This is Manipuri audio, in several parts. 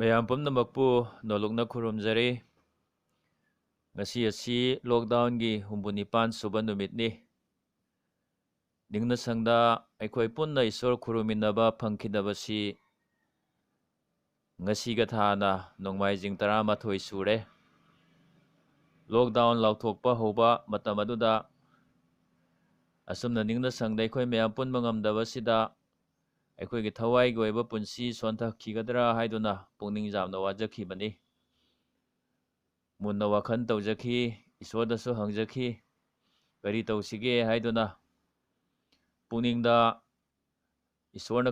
ꯃꯌꯥꯝ ꯄꯨꯝꯅꯃꯛꯄꯨ ꯅꯣꯂꯨꯛꯅ ꯈꯨꯔꯨꯝꯖꯔꯤ꯫ ꯉꯁꯤ ꯑꯁꯤ ꯂꯣꯛꯗꯥꯎꯟꯒꯤ 69 ꯁꯨꯕ ꯅꯨꯃꯤꯠꯅꯤ꯫ ꯅꯤꯡꯅꯁꯪꯗ ꯑꯩꯈꯣꯏ ꯄꯨꯟꯅ ꯏꯁꯣꯔ ꯈꯨꯔꯨꯝꯃꯤꯟꯅꯕ ꯐꯪꯈꯤꯗꯕꯁꯤ ꯉꯁꯤꯒ ꯊꯥꯅ ꯅꯣꯡꯃꯥꯏꯖꯤꯡ 11 ꯁꯨꯔꯦ꯫ ꯂꯣꯛꯗꯥꯎꯟ ꯂꯥꯎꯊꯣꯛꯄ ꯍꯧꯕ ꯃꯇꯝ ꯑꯗꯨꯗ ꯑꯁꯨꯝꯅ ꯅꯤꯡꯅꯁꯪꯗ ꯑꯩꯈꯣꯏ ꯃꯌꯥꯝ ꯄꯨꯟꯕ ꯉꯝꯗꯕꯁꯤꯗ ꯑꯩꯈꯣꯏꯒꯤ ꯊꯋꯥꯏꯒꯤ ꯑꯣꯏꯕ ꯄꯨꯟꯁꯤ ꯁꯣꯟꯊꯈꯤꯒꯗ꯭ꯔꯥ ꯍꯥꯏꯗꯨꯅ ꯄꯨꯛꯅꯤꯡ ꯌꯥꯝꯅ ꯋꯥꯖꯈꯤꯕꯅꯤ꯫ ꯃꯨꯟꯅ ꯋꯥꯈꯜ ꯇꯧꯖꯈꯤ, ꯏꯁꯣꯔꯗꯁꯨ ꯍꯪꯖꯈꯤ, ꯀꯔꯤ ꯇꯧꯁꯤꯒꯦ ꯍꯥꯏꯗꯨꯅ ꯄꯨꯛꯅꯤꯡꯗ ꯏꯁꯣꯔꯅ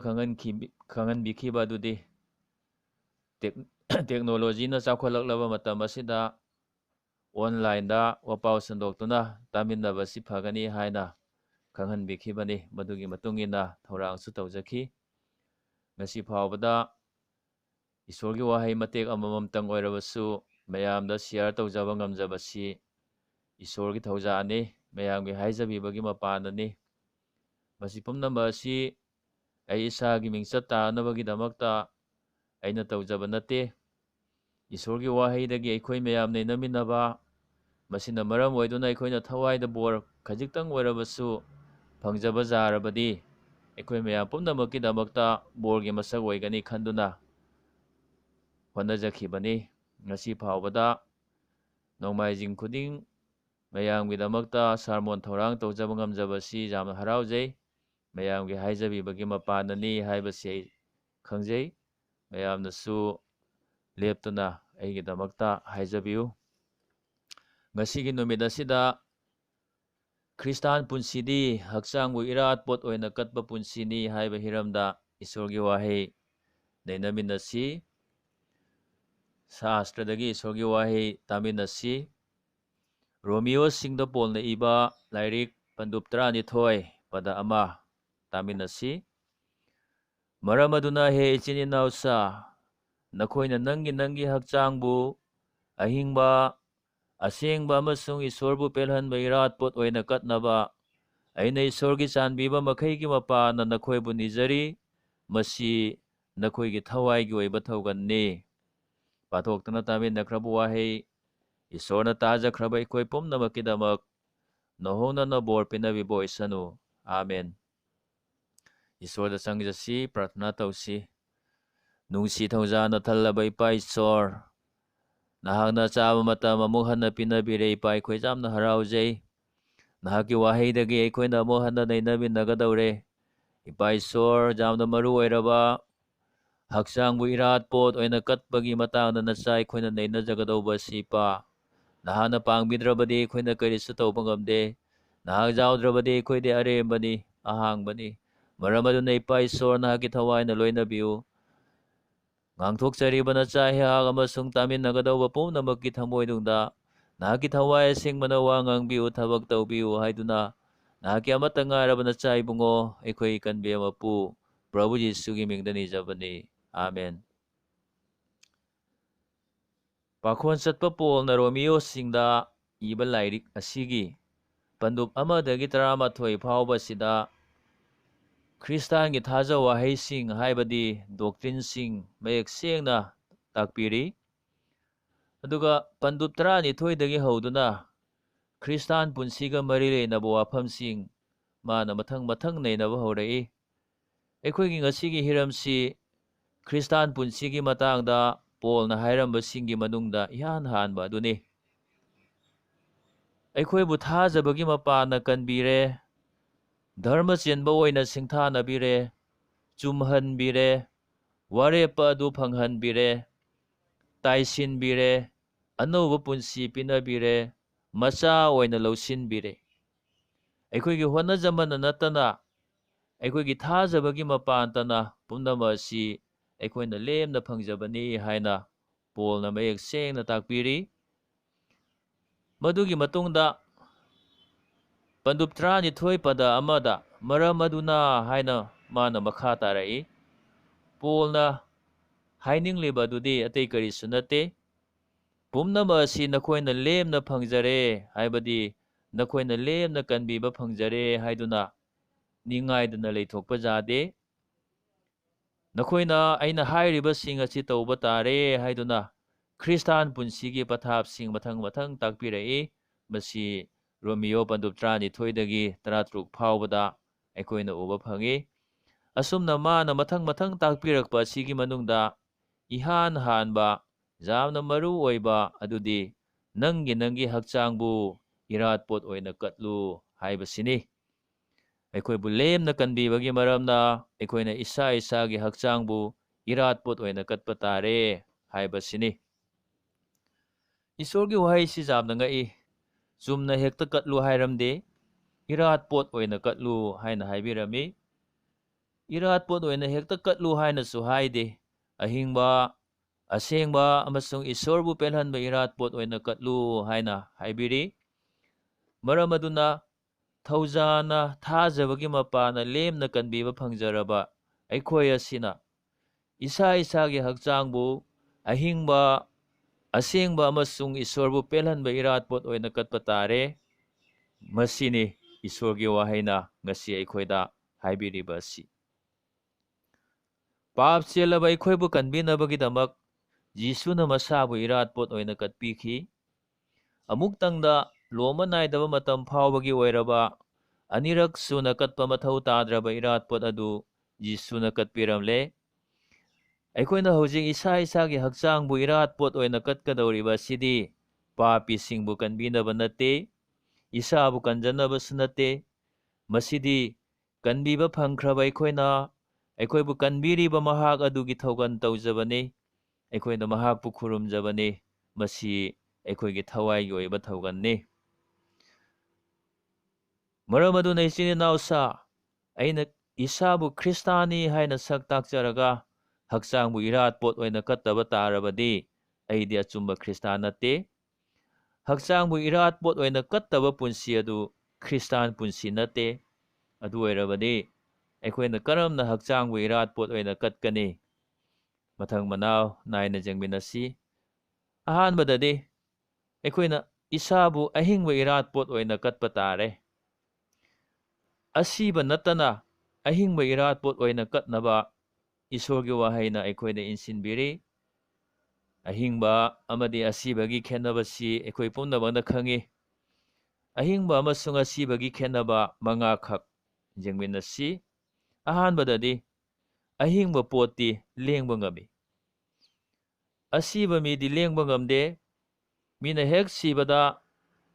ꯈꯪꯍꯟꯕꯤꯈꯤꯕ ꯑꯗꯨꯗꯤ ꯇꯦꯛꯅꯣꯂꯣꯖꯤꯅ ꯆꯥꯎꯈꯠꯂꯛꯂꯕ ꯃꯇꯝ ꯑꯁꯤꯗ ꯑꯣꯟꯂꯥꯏꯟꯗ ꯋꯥꯄꯥꯎ ꯁꯟꯗꯣꯛꯇꯨꯅ ꯇꯥꯃꯤꯟꯅꯕꯁꯤ ꯐꯒꯅꯤ ꯍꯥꯏꯅ ꯈꯪꯍꯟꯕꯤꯈꯤꯕꯅꯤ꯫ ꯃꯗꯨꯒꯤ ꯃꯇꯨꯡ ꯏꯟꯅ ꯊꯧꯔꯥꯡꯁꯨ ꯇꯧꯖꯈꯤ꯫ ꯉꯁꯤ ꯐꯥꯎꯕꯗ ꯏꯁꯣꯔꯒꯤ ꯋꯥꯍꯩ ꯃꯇꯦꯛ ꯑꯃꯃꯝꯇꯪ ꯑꯣꯏꯔꯕꯁꯨ ꯃꯌꯥꯝꯗ ꯁꯤꯌꯥꯔ ꯇꯧꯖꯕ ꯉꯝꯖꯕꯁꯤ ꯏꯁꯣꯔꯒꯤ ꯊꯧꯖꯥꯜꯅꯤ, ꯃꯌꯥꯝꯒꯤ ꯍꯥꯏꯖꯕꯤꯕꯒꯤ ꯃꯄꯥꯟꯅꯤ꯫ ꯃꯁꯤ ꯄꯨꯝꯅꯃꯛ ꯑꯁꯤ ꯑꯩ ꯏꯁꯥꯒꯤ ꯃꯤꯡꯆꯠ ꯇꯥꯅꯕꯒꯤꯗꯃꯛꯇ ꯑꯩꯅ ꯇꯧꯖꯕ ꯅꯠꯇꯦ꯫ ꯏꯁꯣꯔꯒꯤ ꯋꯥꯍꯩꯗꯒꯤ ꯑꯩꯈꯣꯏ ꯃꯌꯥꯝ ꯅꯩꯅꯃꯤꯟꯅꯕ, ꯃꯁꯤꯅ ꯃꯔꯝ ꯑꯣꯏꯗꯨꯅ ꯑꯩꯈꯣꯏꯅ ꯊꯋꯥꯏꯗ ꯕꯣꯔ ꯈꯖꯤꯛꯇꯪ ꯑꯣꯏꯔꯕꯁꯨ ꯐꯪꯖꯕ ꯌꯥꯔꯕꯗꯤ ꯑꯩꯈꯣꯏ ꯃꯌꯥꯝ ꯄꯨꯝꯅꯃꯛꯀꯤꯗꯃꯛꯇ ꯕꯣꯔꯒꯤ ꯃꯁꯛ ꯑꯣꯏꯒꯅꯤ ꯈꯟꯗꯨꯅ ꯍꯣꯠꯅꯖꯈꯤꯕꯅꯤ꯫ ꯉꯁꯤ ꯐꯥꯎꯕꯗ ꯅꯣꯡꯃꯥꯏꯖꯤꯡ ꯈꯨꯗꯤꯡ ꯃꯌꯥꯝꯒꯤꯗꯃꯛꯇ ꯁꯥꯔꯃꯣꯟ ꯊꯧꯔꯥꯡ ꯇꯧꯖꯕ ꯉꯝꯖꯕꯁꯤ ꯌꯥꯝꯅ ꯍꯔꯥꯎꯖꯩ꯫ ꯃꯌꯥꯝꯒꯤ ꯍꯥꯏꯖꯕꯤꯕꯒꯤ ꯃꯄꯥꯟꯅꯤ ꯍꯥꯏꯕꯁꯤ ꯑꯩ ꯈꯪꯖꯩ꯫ ꯃꯌꯥꯝꯅꯁꯨ ꯂꯦꯞꯇꯨꯅ ꯑꯩꯒꯤꯗꯃꯛꯇ ꯍꯥꯏꯖꯕꯤꯌꯨ꯫ ꯉꯁꯤꯒꯤ ꯅꯨꯃꯤꯠ ꯑꯁꯤꯗ ꯈ꯭ꯔꯤꯁꯇꯥꯟ ꯄꯨꯟꯁꯤꯗꯤ ꯍꯛꯆꯥꯡꯕꯨ ꯏꯔꯥꯠꯄꯣꯠ ꯑꯣꯏꯅ ꯀꯠꯄ ꯄꯨꯟꯁꯤꯅꯤ ꯍꯥꯏꯕ ꯍꯤꯔꯝꯗ ꯏꯁꯣꯔꯒꯤ ꯋꯥꯍꯩ ꯅꯩꯅꯃꯤꯟꯅꯁꯤ꯫ ꯁꯥꯁꯇ꯭ꯔꯗꯒꯤ ꯏꯁꯣꯔꯒꯤ ꯋꯥꯍꯩ ꯇꯥꯃꯤꯟꯅꯁꯤ꯫ ꯔꯣꯃꯤꯌꯣꯁꯤꯡꯗ ꯄꯣꯜꯅ ꯏꯕ ꯂꯥꯏꯔꯤꯛ ꯄꯟꯗꯨꯞ 12 ꯄꯗ 1 ꯇꯥꯃꯤꯟꯅꯁꯤ꯫ ꯃꯔꯝ ꯑꯗꯨꯅ ꯍꯦ ꯏꯆꯤꯟ ꯏꯅꯥꯎꯁꯥ, ꯅꯈꯣꯏꯅ ꯅꯪꯒꯤ ꯍꯛꯆꯥꯡꯕꯨ ꯑꯍꯤꯡꯕ, ꯑꯁꯦꯡꯕ ꯑꯃꯁꯨꯡ ꯏꯁꯣꯔꯕꯨ ꯄꯦꯜꯍꯟꯕ ꯏꯔꯥꯠꯄꯣꯠ ꯑꯣꯏꯅ ꯀꯠꯅꯕ ꯑꯩꯅ ꯏꯁꯣꯔꯒꯤ ꯆꯥꯟꯕꯤꯕ ꯃꯈꯩꯒꯤ ꯃꯄꯥꯟꯅ ꯅꯈꯣꯏꯕꯨ ꯅꯤꯖꯔꯤ꯫ ꯃꯁꯤ ꯅꯈꯣꯏꯒꯤ ꯊꯋꯥꯏꯒꯤ ꯑꯣꯏꯕ ꯊꯧꯒꯜꯅꯤ꯫ ꯄꯥꯊꯣꯛꯇꯨꯅ ꯇꯥꯃꯤꯟꯅꯈ꯭ꯔꯕ ꯋꯥꯍꯩ ꯏꯁꯣꯔꯅ ꯇꯥꯖꯈ꯭ꯔꯕ ꯑꯩꯈꯣꯏ ꯄꯨꯝꯅꯃꯛꯀꯤꯗꯃꯛ ꯅꯧꯍꯧꯅꯅ ꯕꯣꯔ ꯄꯤꯅꯕꯤꯕ ꯑꯣꯏꯁꯅꯨ꯫ ꯑꯥꯃꯦꯟ꯫ ꯏꯁꯣꯔꯗ ꯆꯪꯖꯁꯤ, ꯄ꯭ꯔꯥꯊꯅꯥ ꯇꯧꯁꯤ꯫ ꯅꯨꯡꯁꯤ ꯊꯧꯖꯥꯜꯅ ꯊꯜꯂꯕ ꯏꯄꯥ ꯏꯁꯣꯔ, ꯅꯍꯥꯛꯅ ꯑꯆꯥꯕ ꯃꯇꯝ ꯑꯃꯨꯛ ꯍꯟꯅ ꯄꯤꯅꯕꯤꯔꯦ꯫ ꯏꯄꯥ, ꯑꯩꯈꯣꯏ ꯌꯥꯝꯅ ꯍꯔꯥꯎꯖꯩ꯫ ꯅꯍꯥꯛꯀꯤ ꯋꯥꯍꯩꯗꯒꯤ ꯑꯩꯈꯣꯏꯅ ꯑꯃꯨꯛ ꯍꯟꯅ ꯅꯩꯅꯃꯤꯟꯅꯒꯗꯧꯔꯦ꯫ ꯏꯄꯥ ꯏꯁꯣꯔ, ꯌꯥꯝꯅ ꯃꯔꯨ ꯑꯣꯏꯔꯕ ꯍꯛꯆꯥꯡꯕꯨ ꯏꯔꯥꯠꯄꯣꯠ ꯑꯣꯏꯅ ꯀꯠꯄꯒꯤ ꯃꯇꯥꯡꯗ ꯅꯆꯥ ꯑꯩꯈꯣꯏꯅ ꯅꯩꯅꯖꯒꯗꯧꯕꯁꯤ ꯏꯄꯥ, ꯅꯍꯥꯛꯅ ꯄꯥꯡꯕꯤꯗ꯭ꯔꯕꯗꯤ ꯑꯩꯈꯣꯏꯅ ꯀꯔꯤꯁꯨ ꯇꯧꯕ ꯉꯝꯗꯦ꯫ ꯅꯍꯥꯛ ꯌꯥꯎꯗ꯭ꯔꯕꯗꯤ ꯑꯩꯈꯣꯏꯗꯤ ꯑꯔꯦꯝꯕꯅꯤ, ꯑꯍꯥꯡꯕꯅꯤ꯫ ꯃꯔꯝ ꯑꯗꯨꯅ ꯏꯄꯥ ꯏꯁꯣꯔ, ꯅꯍꯥꯛꯀꯤ ꯊꯋꯥꯏꯅ ꯂꯣꯏꯅꯕꯤꯌꯨ꯫ ꯉꯥꯡꯊꯣꯛꯆꯔꯤꯕ ꯅꯆꯥ ꯑꯩꯍꯥꯛ ꯑꯃꯁꯨꯡ ꯇꯥꯃꯤꯟꯅꯒꯗꯧꯕ ꯄꯨꯝꯅꯃꯛꯀꯤ ꯊꯃꯣꯏꯅꯨꯡꯗ ꯅꯍꯥꯛꯀꯤ ꯊꯋꯥꯏ ꯑꯁꯦꯡꯕꯅ ꯋꯥ ꯉꯥꯡꯕꯤꯌꯨ, ꯊꯕꯛ ꯇꯧꯕꯤꯌꯨ ꯍꯥꯏꯗꯨꯅ ꯅꯍꯥꯛꯀꯤ ꯑꯃꯠꯇ ꯉꯥꯏꯔꯕ ꯅꯆꯥ ꯏꯕꯨꯡꯉꯣ, ꯑꯩꯈꯣꯏ ꯏꯀꯟꯕꯤ ꯃꯄꯨ ꯄ꯭ꯔꯚꯨ ꯌꯤꯁꯨꯒꯤ ꯃꯤꯡꯗ ꯅꯤꯖꯕꯅꯤ꯫ ꯑꯥꯃꯦꯟ꯫ ꯄꯥꯈꯣꯟ ꯆꯠꯄ ꯄꯣꯜꯅ ꯔꯣꯃꯤꯌꯣꯁꯤꯡꯗ ꯏꯕ ꯂꯥꯏꯔꯤꯛ ꯑꯁꯤꯒꯤ ꯄꯟꯗꯨꯞ 1 ꯗꯒꯤ 11 ꯐꯥꯎꯕꯁꯤꯗ ꯈ꯭ꯔꯤꯁꯇꯥꯟꯒꯤ ꯊꯥꯖ ꯋꯥꯍꯩꯁꯤꯡ ꯍꯥꯏꯕꯗꯤ ꯗꯣꯛꯇ꯭ꯔꯤꯟꯁꯤꯡ ꯃꯌꯦꯛ ꯁꯦꯡꯅ ꯇꯥꯛꯄꯤꯔꯤ꯫ ꯑꯗꯨꯒ ꯄꯟꯗꯨꯞ 12 ꯍꯧꯗꯨꯅ ꯈ꯭ꯔꯤꯁꯇꯥꯟ ꯄꯨꯟꯁꯤꯒ ꯃꯔꯤ ꯂꯩꯅꯕ ꯋꯥꯐꯝꯁꯤꯡ ꯃꯥꯅ ꯃꯊꯪ ꯅꯩꯅꯕ ꯍꯧꯔꯛꯏ꯫ ꯑꯩꯈꯣꯏꯒꯤ ꯉꯁꯤꯒꯤ ꯍꯤꯔꯝꯁꯤ ꯈ꯭ꯔꯤꯁꯇꯥꯟ ꯄꯨꯟꯁꯤꯒꯤ ꯃꯇꯥꯡꯗ ꯄꯣꯜꯅ ꯍꯥꯏꯔꯝꯕꯁꯤꯡꯒꯤ ꯃꯅꯨꯡꯗ ꯏꯍꯥꯟ ꯍꯥꯟꯕ ꯑꯗꯨꯅꯤ꯫ ꯑꯩꯈꯣꯏꯕꯨ ꯊꯥꯖꯕꯒꯤ ꯃꯄꯥꯟꯅ ꯀꯟꯕꯤꯔꯦ, ꯙꯔꯃ ꯆꯦꯟꯕ ꯑꯣꯏꯅ ꯁꯤꯡꯊꯥꯅꯕꯤꯔꯦ, ꯆꯨꯝꯍꯟꯕꯤꯔꯦ, ꯋꯥꯔꯦꯞꯄ ꯑꯗꯨ ꯐꯪꯍꯟꯕꯤꯔꯦ, ꯇꯥꯏꯁꯤꯟꯕꯤꯔꯦ, ꯑꯅꯧꯕ ꯄꯨꯟꯁꯤ ꯄꯤꯅꯕꯤꯔꯦ, ꯃꯆꯥ ꯑꯣꯏꯅ ꯂꯧꯁꯤꯟꯕꯤꯔꯦ꯫ ꯑꯩꯈꯣꯏꯒꯤ ꯍꯣꯠꯅꯖꯃꯟꯅ ꯅꯠꯇꯅ, ꯑꯩꯈꯣꯏꯒꯤ ꯊꯥꯖꯕꯒꯤ ꯃꯄꯥꯟꯇꯅ ꯄꯨꯝꯅꯃꯛ ꯑꯁꯤ ꯑꯩꯈꯣꯏꯅ ꯂꯦꯝꯅ ꯐꯪꯖꯕꯅꯤ ꯍꯥꯏꯅ ꯄꯣꯜꯅ ꯃꯌꯦꯛ ꯁꯦꯡꯅ ꯇꯥꯛꯄꯤꯔꯤ꯫ ꯃꯗꯨꯒꯤ ꯃꯇꯨꯡꯗ ꯄꯟꯗꯨꯞ 12 ꯄꯗ 1ꯗ ꯃꯔꯝ ꯑꯗꯨꯅ ꯍꯥꯏꯅ ꯃꯥꯅ ꯃꯈꯥ ꯇꯥꯔꯛꯏ꯫ ꯄꯣꯜꯅ ꯍꯥꯏꯅꯤꯡꯂꯤꯕ ꯑꯗꯨꯗꯤ ꯑꯇꯩ ꯀꯔꯤꯁꯨ ꯅꯠꯇꯦ, ꯄꯨꯝꯅꯃꯛ ꯑꯁꯤ ꯅꯈꯣꯏꯅ ꯂꯦꯝꯅ ꯐꯪꯖꯔꯦ, ꯍꯥꯏꯕꯗꯤ ꯅꯈꯣꯏꯅ ꯂꯦꯝꯅ ꯀꯟꯕꯤꯕ ꯐꯪꯖꯔꯦ ꯍꯥꯏꯗꯨꯅ ꯅꯤꯡꯉꯥꯏꯗꯅ ꯂꯩꯊꯣꯛꯄ ꯌꯥꯗꯦ꯫ Nakoina aina hairibasing asi tauba tare haiduna Khristan punsigi pathabsing mathang takpirai masi Romeo panduptrani thoidagi taratruk phawbada aikoina uba phangi asumna mana mathang takpirakpa sigi manungda ihan hanba jamna maru oiba adudi nangi hakchangbu iratpot oina katlu haibasini ꯑꯩꯈꯣꯏꯕꯨ ꯂꯦꯝꯅ ꯀꯟꯕꯤꯕꯒꯤ ꯃꯔꯝꯅ ꯑꯩꯈꯣꯏꯅ ꯏꯁꯥꯒꯤ ꯍꯛꯆꯥꯡꯕꯨ ꯏꯔꯥꯠꯄꯣꯠ ꯑꯣꯏꯅ ꯀꯠꯄ ꯇꯥꯔꯦ ꯍꯥꯏꯕꯁꯤꯅꯤ꯫ ꯏꯁꯣꯔꯒꯤ ꯋꯥꯍꯩꯁꯤ ꯌꯥꯝꯅ ꯉꯛꯏ꯫ ꯆꯨꯝꯅ ꯍꯦꯛꯇ ꯀꯠꯂꯨ ꯍꯥꯏꯔꯝꯗꯦ, ꯏꯔꯥꯠꯄꯣꯠ ꯑꯣꯏꯅ ꯀꯠꯂꯨ ꯍꯥꯏꯅ ꯍꯥꯏꯕꯤꯔꯝꯃꯤ꯫ ꯏꯔꯥꯠꯄꯣꯠ ꯑꯣꯏꯅ ꯍꯦꯛꯇ ꯀꯠꯂꯨ ꯍꯥꯏꯅꯁꯨ ꯍꯥꯏꯗꯦ, ꯑꯍꯤꯡꯕ, ꯑꯁꯦꯡꯕ ꯑꯃꯁꯨꯡ ꯏꯁꯣꯔꯕꯨ ꯄꯦꯜꯍꯟꯕ ꯏꯔꯥꯠꯄꯣꯠ ꯑꯣꯏꯅ ꯀꯠꯂꯨ ꯍꯥꯏꯅ ꯍꯥꯏꯕꯤꯔꯤ꯫ ꯃꯔꯝ ꯑꯗꯨꯅ ꯊꯧꯖꯥꯅ ꯊꯥꯖꯕꯒꯤ ꯃꯄꯥꯅ ꯂꯦꯝꯅ ꯀꯟꯕꯤꯕ ꯐꯪꯖꯔꯕ ꯑꯩꯈꯣꯏ ꯑꯁꯤꯅ ꯏꯁꯥꯒꯤ ꯍꯛꯆꯥꯡꯕꯨ ꯑꯍꯤꯡꯕ, ꯑꯁꯦꯡꯕ ꯑꯃꯁꯨꯡ ꯏꯁꯣꯔꯕꯨ ꯄꯦꯜꯍꯟꯕ ꯏꯔꯥꯠꯄꯣꯠ ꯑꯣꯏꯅ ꯀꯠꯄ ꯇꯥꯔꯦ꯫ ꯃꯁꯤꯅꯤ ꯏꯁꯣꯔꯒꯤ ꯋꯥꯍꯩꯅ ꯉꯁꯤ ꯑꯩꯈꯣꯏꯗ ꯍꯥꯏꯕꯤꯔꯤꯕ ꯑꯁꯤ꯫ ꯄꯥꯞ ꯆꯦꯜꯂꯕ ꯑꯩꯈꯣꯏꯕꯨ ꯀꯟꯕꯤꯅꯕꯒꯤꯗꯃꯛ ꯖꯤꯁꯨꯅ ꯃꯁꯥꯕꯨ ꯏꯔꯥꯠꯄꯣꯠ ꯑꯣꯏꯅ ꯀꯠꯄꯤꯈꯤ꯫ ꯑꯃꯨꯛꯇꯪꯗ ꯂꯣꯝꯕ ꯅꯥꯏꯗꯕ ꯃꯇꯝ ꯐꯥꯎꯕꯒꯤ ꯑꯣꯏꯔꯕ ꯑꯅꯤꯔꯛ ꯁꯨꯅ ꯀꯠꯄ ꯃꯊꯧ ꯇꯥꯗ꯭ꯔꯕ ꯏꯔꯥꯠꯄꯣꯠ ꯑꯗꯨ ꯖꯤꯁꯨꯅ ꯀꯠꯄꯤꯔꯝꯂꯦ꯫ ꯑꯩꯈꯣꯏꯅ ꯍꯧꯖꯤꯛ ꯏꯁꯥꯒꯤ ꯍꯛꯆꯥꯡꯕꯨ ꯏꯔꯥꯠꯄꯣꯠ ꯑꯣꯏꯅ ꯀꯠꯀꯗꯧꯔꯤꯕ ꯑꯁꯤꯗꯤ ꯄꯥꯄꯤꯁꯤꯡꯕꯨ ꯀꯟꯕꯤꯅꯕ ꯅꯠꯇꯦ, ꯏꯁꯥꯕꯨ ꯀꯟꯖꯅꯕꯁꯨ ꯅꯠꯇꯦ꯫ ꯃꯁꯤꯗꯤ ꯀꯟꯕꯤꯕ ꯐꯪꯈ꯭ꯔꯕ ꯑꯩꯈꯣꯏꯅ ꯑꯩꯈꯣꯏꯕꯨ ꯀꯟꯕꯤꯔꯤꯕ ꯃꯍꯥꯛ ꯑꯗꯨꯒꯤ ꯊꯧꯒꯟ ꯇꯧꯖꯕꯅꯤ, ꯑꯩꯈꯣꯏꯅ ꯃꯍꯥꯛꯄꯨ ꯈꯨꯔꯨꯝꯖꯕꯅꯤ꯫ ꯃꯁꯤ ꯑꯩꯈꯣꯏꯒꯤ ꯊꯋꯥꯏꯒꯤ ꯑꯣꯏꯕ ꯊꯧꯒꯟꯅꯤ꯫ ꯃꯔꯝ ꯑꯗꯨꯅ ꯏꯆꯤꯟ ꯏꯅꯥꯎꯁꯥ, ꯑꯩꯅ ꯏꯁꯥꯕꯨ ꯈ꯭ꯔꯤꯁꯇꯥꯟꯅꯤ ꯍꯥꯏꯅ ꯁꯛ ꯇꯥꯛꯆꯔꯒ ꯍꯛꯆꯥꯡꯕꯨ ꯏꯔꯥꯠꯄꯣꯠ ꯑꯣꯏꯅ ꯀꯠꯇꯕ ꯇꯥꯔꯕꯗꯤ ꯑꯩꯗꯤ ꯑꯆꯨꯝꯕ ꯈ꯭ꯔꯤꯁꯇꯥꯟ ꯅꯠꯇꯦ꯫ ꯍꯛꯆꯥꯡꯕꯨ ꯏꯔꯥꯠꯄꯣꯠ ꯑꯣꯏꯅ ꯀꯠꯇꯕ ꯄꯨꯟꯁꯤ ꯑꯗꯨ ꯈ꯭ꯔꯤꯁꯇꯥꯟ ꯄꯨꯟꯁꯤ ꯅꯠꯇꯦ꯫ ꯑꯗꯨ ꯑꯣꯏꯔꯕꯗꯤ ꯑꯩꯈꯣꯏꯅ ꯀꯔꯝꯅ ꯍꯛꯆꯥꯡꯕꯨ ꯏꯔꯥꯠꯄꯣꯠ ꯑꯣꯏꯅ ꯀꯠꯀꯅꯤ? ꯃꯊꯪ ꯃꯅꯥꯎ ꯅꯥꯏꯅ ꯌꯦꯡꯃꯤꯟꯅꯁꯤ꯫ ꯑꯍꯥꯟꯕꯗꯗꯤ ꯑꯩꯈꯣꯏꯅ ꯏꯁꯥꯕꯨ ꯑꯍꯤꯡꯕ ꯏꯔꯥꯠꯄꯣꯠ ꯑꯣꯏꯅ ꯀꯠꯄ ꯇꯥꯔꯦ꯫ ꯑꯁꯤꯕ ꯅꯠꯇꯅ ꯑꯍꯤꯡꯕ ꯏꯔꯥꯠꯄꯣꯠ ꯑꯣꯏꯅ ꯀꯠꯅꯕ ꯏꯁꯣꯔꯒꯤ ꯋꯥꯍꯩꯅ ꯑꯩꯈꯣꯏꯗ ꯏꯟꯁꯤꯟꯕꯤꯔꯤ꯫ ꯑꯍꯤꯡꯕ ꯑꯃꯗꯤ ꯑꯁꯤꯕꯒꯤ ꯈꯦꯠꯅꯕꯁꯤ ꯑꯩꯈꯣই ꯄꯨꯝꯅꯃꯛꯅ ꯈꯪꯏ꯫ ꯑꯍꯤꯡꯕ ꯑꯃꯁꯨꯡ ꯑꯁꯤꯕꯒꯤ ꯈꯦꯠꯅꯕ ꯃꯉꯥꯈꯛ ꯌꯦꯡꯃꯤꯟꯅꯁꯤ꯫ ꯑꯍꯥꯟꯕꯗꯗꯤ ꯑꯍꯤꯡꯕ ꯄꯣꯠꯇꯤ ꯂꯦꯡꯕ ꯉꯝꯃꯤ, ꯑꯁꯤꯕ ꯃꯤꯗꯤ ꯂꯦꯡꯕ ꯉꯝꯗꯦ꯫ ꯃꯤꯅ ꯍꯦꯛ ꯁꯤꯕꯗ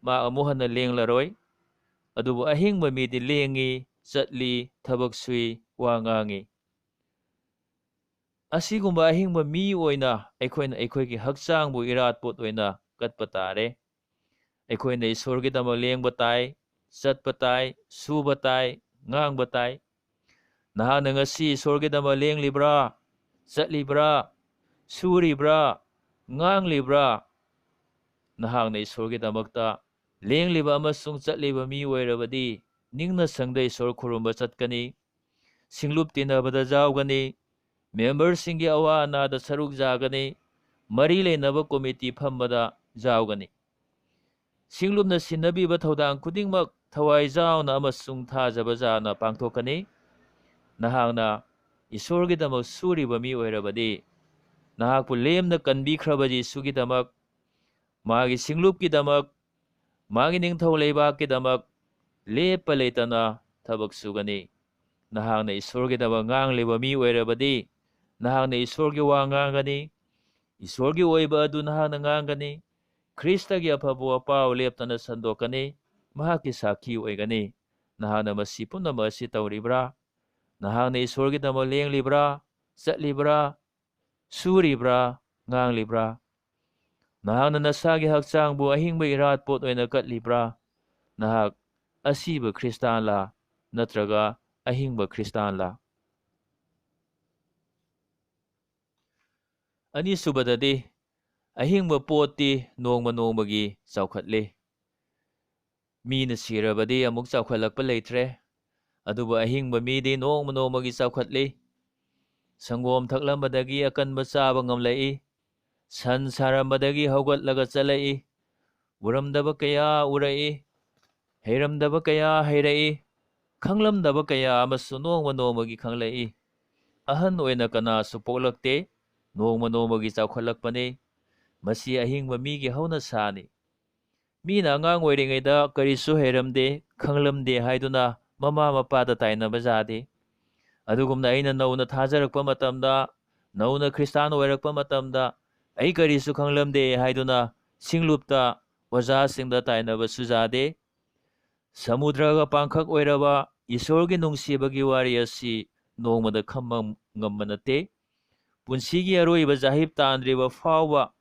ꯃꯥ ꯑꯃꯨꯛ ꯍꯟꯅ ꯂꯦꯡꯂꯔꯣꯏ꯫ ꯑꯗꯨꯕꯨ ꯑꯍꯤꯡꯕ ꯃꯤꯗꯤ ꯂꯦꯡꯏ, ꯆꯠꯂꯤ, ꯊꯕꯛ ꯁꯨꯏ, ꯋꯥ ꯉꯥꯡꯏ꯫ ꯑꯁꯤꯒꯨꯝꯕ ꯑꯍꯤꯡꯕ ꯃꯤ ꯑꯣꯏꯅ ꯑꯩꯈꯣꯏꯅ ꯑꯩꯈꯣꯏꯒꯤ ꯍꯛꯆꯥꯡꯕꯨ ꯏꯔꯥꯠꯄꯣꯠ ꯑꯣꯏꯅ ꯀꯠꯄ ꯇꯥꯔꯦ꯫ ꯑꯩꯈꯣꯏꯅ ꯏꯁꯣꯔꯒꯤꯗꯃꯛ ꯂꯦꯡꯕ ꯇꯥꯏ, ꯆꯠꯄ ꯇꯥꯏ, ꯁꯨꯕ ꯇꯥꯏ, ꯉꯥꯡꯕ ꯇꯥꯏ꯫ ꯅꯍꯥꯛꯅ ꯉꯁꯤ ꯏꯁꯣꯔꯒꯤꯗꯃꯛ ꯂꯦꯡꯂꯤꯕ꯭ꯔꯥ, ꯆꯠꯂꯤꯕ꯭ꯔꯥ, ꯁꯨꯔꯤꯕ꯭ꯔꯥ, ꯉꯥꯡꯂꯤꯕ꯭ꯔꯥ? ꯅꯍꯥꯛꯅ ꯏꯁꯣꯔꯒꯤꯗꯃꯛꯇ ꯂꯦꯡꯂꯤꯕ ꯑꯃꯁꯨꯡ ꯆꯠꯂꯤꯕ ꯃꯤ ꯑꯣꯏꯔꯕꯗꯤ ꯅꯤꯡꯅ ꯁꯪꯗ ꯏꯁꯣꯔ ꯈꯨꯔꯨꯝꯕ ꯆꯠꯀꯅꯤ, ꯁꯤꯡꯂꯨꯞ ꯇꯤꯟꯅꯕꯗ ꯌꯥꯎꯒꯅꯤ, ꯃꯦꯝꯕꯔꯁꯤꯡꯒꯤ ꯑꯋꯥ ꯑꯅꯥꯗ ꯁꯔꯨꯛ ꯌꯥꯒꯅꯤ, ꯃꯔꯤ ꯂꯩꯅꯕ ꯀꯣꯃꯤꯇꯤ ꯐꯝꯕꯗ ꯌꯥꯎꯒꯅꯤ꯫ ꯁꯤꯡꯂꯨꯞꯅ ꯁꯤꯟꯅꯕꯤꯕ ꯊꯧꯗꯥꯡ ꯈꯨꯗꯤꯡꯃꯛ ꯊꯋꯥꯏ ꯌꯥꯎꯅ ꯑꯃꯁꯨꯡ ꯊꯥꯖꯕ ꯌꯥꯎꯅ ꯄꯥꯡꯊꯣꯛꯀꯅꯤ꯫ ꯅꯍꯥꯛꯅ ꯏꯁꯣꯔꯒꯤꯗꯃꯛ ꯁꯨꯔꯤꯕ ꯃꯤ ꯑꯣꯏꯔꯕꯗꯤ ꯅꯍꯥꯛꯄꯨ ꯂꯦꯝꯅ ꯀꯟꯕꯤꯈ꯭ꯔꯕ ꯖꯤꯁꯨꯒꯤꯗꯃꯛ, ꯃꯥꯒꯤ ꯁꯤꯡꯂꯨꯞꯀꯤꯗꯃꯛ, ꯃꯥꯒꯤ ꯅꯤꯡꯊꯧ ꯂꯩꯕꯥꯛꯀꯤꯗꯃꯛ ꯂꯦꯞꯄ ꯂꯩꯇꯅ ꯊꯕꯛ ꯁꯨꯒꯅꯤ꯫ ꯅꯍꯥꯛꯅ ꯏꯁꯣꯔꯒꯤꯗꯃꯛ ꯉꯥꯡꯂꯤꯕ ꯃꯤ ꯑꯣꯏꯔꯕꯗꯤ ꯅꯍꯥꯛꯅ ꯏꯁꯣꯔꯒꯤ ꯋꯥ ꯉꯥꯡꯒꯅꯤ, ꯏꯁꯣꯔꯒꯤ ꯑꯣꯏꯕ ꯑꯗꯨ ꯅꯍꯥꯛꯅ ꯉꯥꯡꯒꯅꯤ, ꯈ꯭ꯔꯤꯁꯇꯒꯤ ꯑꯐꯕ ꯋꯥꯄꯥꯎ ꯂꯦꯞꯇꯅ ꯁꯟꯗꯣꯛꯀꯅꯤ, ꯃꯍꯥꯛꯀꯤ ꯁꯥꯈꯤ ꯑꯣꯏꯒꯅꯤ꯫ ꯅꯍꯥꯛꯅ ꯃꯁꯤ ꯄꯨꯝꯅꯃꯛ ꯑꯁꯤ ꯇꯧꯔꯤꯕ꯭ꯔꯥ? ꯅꯍꯥꯛꯅ ꯏꯁꯣꯔꯒꯤꯗꯃꯛ ꯂꯦꯡꯂꯤꯕ꯭ꯔꯥ, ꯆꯠꯂꯤꯕ꯭ꯔꯥ, ꯁꯨꯔꯤꯕ꯭ꯔꯥ, ꯉꯥꯡꯂꯤꯕ꯭ꯔꯥ? ꯅꯍꯥꯛꯅ ꯅꯁꯥꯒꯤ ꯍꯛꯆꯥꯡꯕꯨ ꯑꯍꯤꯡꯕ ꯏꯔꯥꯠꯄꯣꯠ ꯑꯣꯏꯅ ꯀꯠꯂꯤꯕ꯭ꯔꯥ? ꯅꯍꯥꯛ ꯑꯁꯤꯕ ꯈ꯭ꯔꯤꯁꯇꯥꯟꯂꯥ ꯅꯠꯇ꯭ꯔꯒ ꯑꯍꯤꯡꯕ ꯈ꯭ꯔꯤꯁꯇꯥꯟꯂꯥ? ꯑꯅꯤꯁꯨꯕꯗꯗꯤ ꯑꯍꯤꯡꯕ ꯄꯣꯠꯇꯤ ꯅꯣꯡꯃ ꯅꯣꯡꯃꯒꯤ ꯆꯥꯎꯈꯠꯂꯤ꯫ ꯃꯤꯅ ꯁꯤꯔꯕꯗꯤ ꯑꯃꯨꯛ ꯆꯥꯎꯈꯠꯂꯛꯄ ꯂꯩꯇ꯭ꯔꯦ, ꯑꯗꯨꯕꯨ ꯑꯍꯤꯡꯕ ꯃꯤꯗꯤ ꯅꯣꯡꯃ ꯅꯣꯡꯃꯒꯤ ꯆꯥꯎꯈꯠꯂꯤ꯫ ꯁꯪꯒꯣꯝ ꯊꯛꯂꯝꯕꯗꯒꯤ ꯑꯀꯟꯕ ꯆꯥꯕ ꯉꯝꯂꯛꯏ, ꯁꯟ ꯁꯥꯔꯝꯕꯗꯒꯤ ꯍꯧꯒꯠꯂꯒ ꯆꯠꯂꯛꯏ, ꯎꯔꯝꯗꯕ ꯀꯌꯥ ꯎꯔꯛꯏ, ꯍꯩꯔꯝꯗꯕ ꯀꯌꯥ ꯍꯩꯔꯛꯏ, ꯈꯪꯂꯝꯗꯕ ꯀꯌꯥ ꯑꯃꯁꯨ ꯅꯣꯡꯃ ꯅꯣꯡꯃꯒꯤ ꯈꯪꯂꯛꯏ꯫ ahon oina kanasu poklakte, nongma nongmagi chaukhatlakpani. Masi ahingba migi haunasani. Mina angang oiringaida karisu heiramde, khanglamde haiduna mama mapada tainaba jade. Adugumna aina nauna thajarakpa matamda, nauna Khristan oirakpa matamda, ai karisu khanglamde haiduna singlupta wajasingda tainaba sujade. Samudraga pangkhak oiraba Isorgi nungsibagi wari asi nongmada khambam ngamba nate. Punsigi aroiba jahib tandriba fawba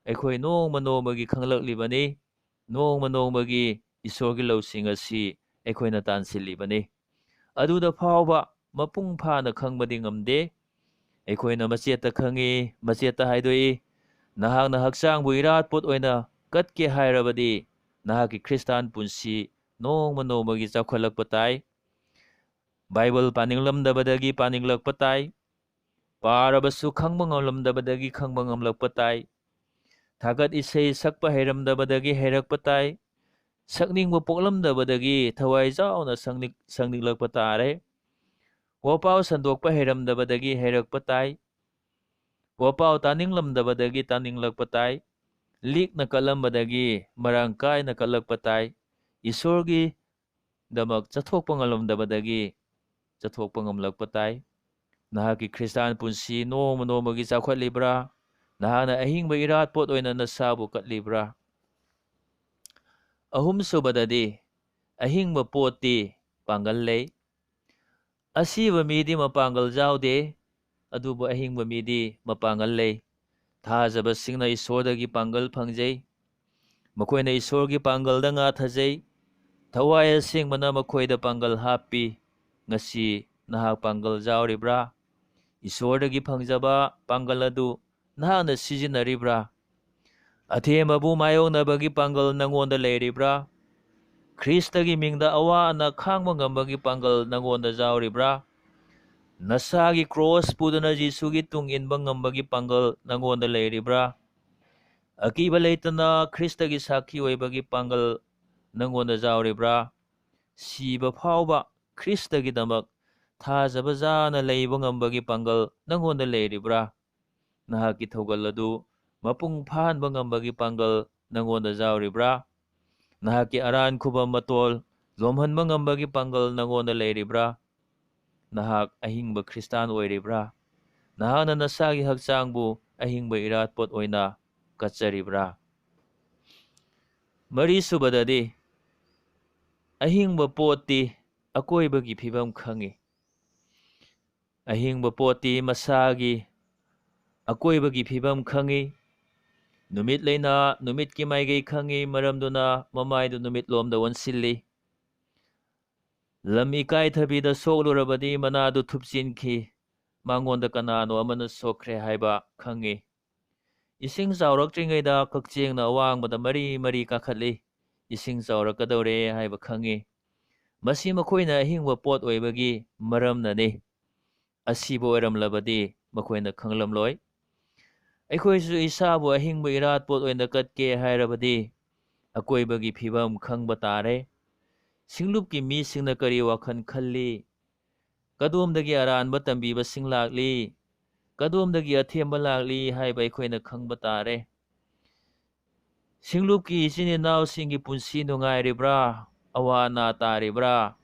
akhoi nongma nongmagi khanglaklibani. Nongma nongmagi Isorgi lawsing asi akhoi na tansilibani. Aduda fawba mapung phana khangmadi ngamde. Akhoi na macheta khangi, macheta haidoi. Nahakna hakchangbu iratpot oina katke hairabadi. Nahaki Khristan punsi nongma nongmagi chaukhatlakpa tai. Bible paninglamdabadagi paninglakpa tai. Parabasu khangba ngamlamdabadagi khangba ngamlakpa tai. Thagat isei sakpa heiramdabadagi heirakpa tai. Sakningba poklamdabadagi thawai jauna sangninglakpa tare. Wapau sandokpa heiramdabadagi heirakpa tai. Wapau taninglamdabadagi taninglakpa tai. Likna kalambadagi marangkai na kalakpa tai. Isorgi damak chathokpa ngalamdabadagi chathokpa ngamlakpa tai. Nahaki Khristan punsi nongma nongmagi chaukhatlibra. Nahana ahingba iratpot oina nasabu katlibra. Ahumsubadadi ahingba poti pangal lei. Asiba midi mapangal jaude. Adubu ahingba midi mapangal lei. Thajabasingna Isordagi pangal phangjai. Makoina Isorgi pangalda nga thajai. Thawai asingmana makoida pangal hapi. Ngasi nahak pangal jauribra. Isordagi phangjaba pangal adu nahana sizinaribra. Athemabu mayongnabagi pangal nangonda leiribra. Kristagi mingda awa na khangba ngambagi pangal nangonda jauribra. Nasagi cross pudana Jisugi tung inba ngambagi pangal nangonda leiribra. Akiba leitana Kristagi sakhi oibagi pangal nangonda jauribra. Siba phawba Kristagi damak thajaba jana leiba ngambagi pangal nangonda leiribra. Nahaki thogaladu mapung phanba ngambagi pangal nangonda jauribra. Nahaki aran khubam matol lomhanba ngambagi pangal nangonda leiribra. Nahak ahingba Khristan oiribra. Nahana nasagi hakchangbu ahingba iratpot oina katcharibra. Marisubadadi ahingba poti akoibagi phibam khangi. Ahingba poti masagi akoibagi phibam khangi. Numit leina numit ki maigay khangi maramduna mamaydu numit lomda wansilli. Lam ikai thabida soklurabadi manadu thupsinki. Mangonda kanano amana sokre haiba khangi. Ising chauraktringayda kakchengna awangbada mari mari kakhatli. Ising chaurakadore haiba khangi. Masi makoina ahingba pot oibagi maramnani. Asiba oiramlabadi makoina khanglamloi. Aikoisu isabu ahingba iratpot oina katke hairabadi akoibagi phibam khangba tare. Singlupki misingna kari wakhan khalli. Kadomdagi aranba tambiba singlakli. Kadomdagi athemba lakli haiba aikoina khangba tare. Singlupki isininaw-singi punsi nungairibra, awa na taribra,